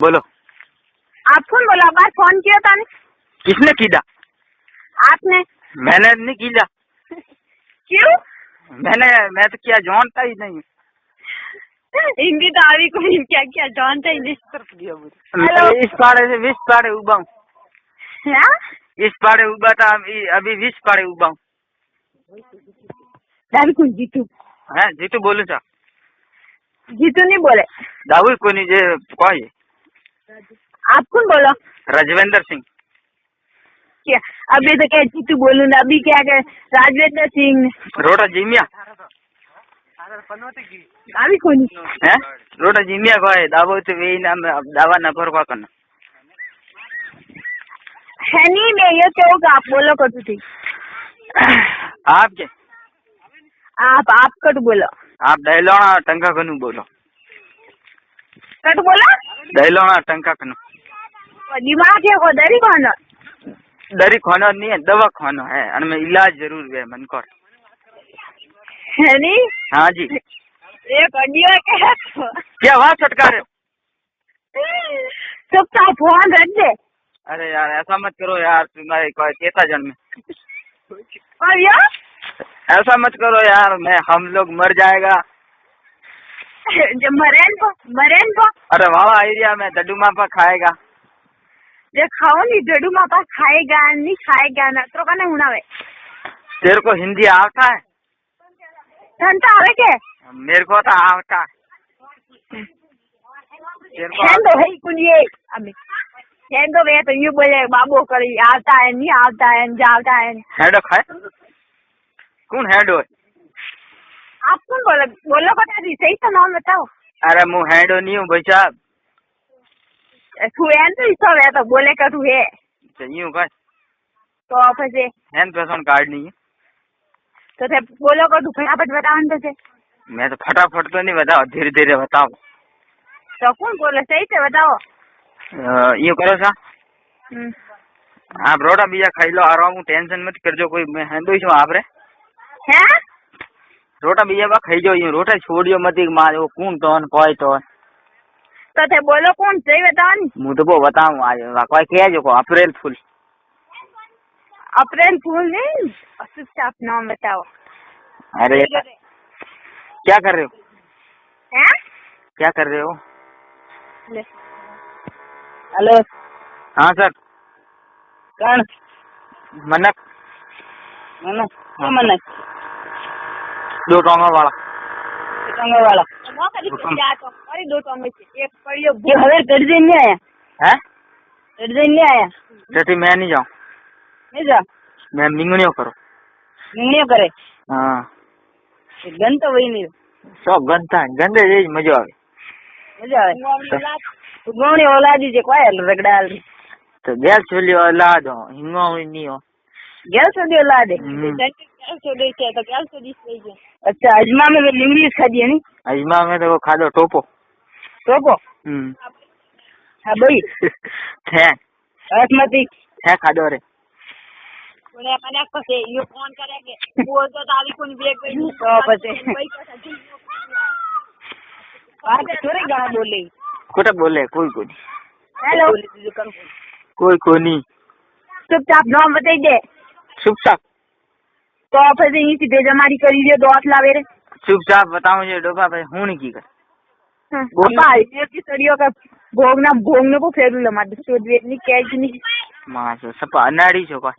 बोलो। आप कौन बोला? बात फोन किया था ने? किसने किया? आपने? मैंने नहीं किया। क्यों? मैं तो क्या जानता ही नहीं। हिंदी तो अभी कोई क्या क्या जानता ही नहीं। मैं इस पाड़े से 20 पाड़े उबा हूँ। हाँ? इस पाड़े उबा था अभी 20 पाड़े उबा हूँ। दावी कौन? जीतू है जीतू बोलू चा? जीतू नहीं बोले। दावी को नहीं जे कोई। आप कौन बोलो? राजवेंद्र सिंह। क्या अभी तो क्या जीतू बोलू ना? अभी क्या कह राजवेंद्र सिंह रोटा जीमिया दावी कौन है? रोटा जीमिया को है दावो तो वे नाम दावा न भरवा करना है नहीं। मैं ये कहूँगा आप बोलो कटू थी। आपके आप कट बोलो। आप दहलोना टंका खनू बोलो। कट बोला? दहलोना टंका खनू। दिमाग है को दरी खाना? दरी खाना नहीं है, दवा खाना है और मैं इलाज जरूर है मन कर। है नहीं? हाँ जी। एक अडियो क्या हुआ छटका रहे हो? सब का फोन रख दे। अरे यार ऐसा मत करो यार, तुम्हारे कोई चेता जन में। और यार ऐसा मत करो यार, हम लोग मर जाएगा। जब मरेन को अरे वाला एरिया में दड्डू मापा खाएगा। जो खाओ नहीं डडू मापा खाएगा नहीं खाएगा ना तो कहना हुनावे। तेरे को हिंदी आता है? धनता आवे के? मेरे को तो आता है। तेरे को है तो है कुन ये अभी है तो वे तो ये बोले बाबू करी आता है नहीं आता है जाता है। हेडो खाए? कौन हेडो है? आप कौन बोलो बता दी सही तो नाम बताओ। अरे मुँह हेडो नहीं हूँ भाई साहब। तू है तो इसो वे तो बोले का तू है चाहिए हूँ तो आप से हैंड पेशन कार्ड नहीं है तो थे बोलो का तू फटाफट बताओ तो से। मैं तो फटाफट तो नहीं बताओ, धीरे धीरे बताओ। तो कौन बोले सही से बताओ। ये करो सा आप रोटा बीजा खाई लो आराम हूँ, टेंशन मत कर जो कोई मैं हेंदो ही आप रे हैं रोटा बीजा बा खाई जो यूं रोटा छोड़ियो मत मार वो कौन टोन कोई टोन तो थे बोलो कौन सही बताओ नहीं। मुँह तो वो बताऊँ आज कोई क्या जो को अप्रैल फुल। अप्रैल फूल नहीं चुपचाप नाम बताओ। अरे क्या कर रहे हो? हैं क्या कर रहे हो? हेलो हाँ सर। कौन? मनक। मनक क्या मनक? दो टोंगा वाला। वाला दो टोंगे एक पड़ियो हवे कर दे नहीं आया है? कर दे नहीं आया जैसे मैं नहीं जाऊँ। नहीं जा मैं मिंगनियो करो। नहीं करे। हाँ गन तो वही नहीं सब गंदा है, गंदे जे मजा आवे। मजा आवे तू गोणी औलादी जे कोई रगड़ाल तो गैस चुली औलाद हो हिंगो नहीं हो गैस चुली औलाद है तो गैस चुली सही। अच्छा अजमा में लिंगड़ी खादी है नहीं? अजमा में तो वो खा दो टोपो। टोपो हाँ भाई थे बासमती थे खा दो रे कोने कने को से यो फोन करेंगे बोल तो ताली कोन बेग गई तो पसे बात छोरे गाना बोले कोटा बोले कोई हेलो कोई नहीं चुपचाप नाम बताई दे। चुपचाप तो आप ऐसे ही सीधे जमारी करी दे दो लावे रे। चुपचाप बताऊं ये डोबा भाई हूं नहीं की कर गोपा ये की सड़ियों का भोगने को फेरू लमा दे नहीं कैच नहीं मां से सब अनाड़ी छो का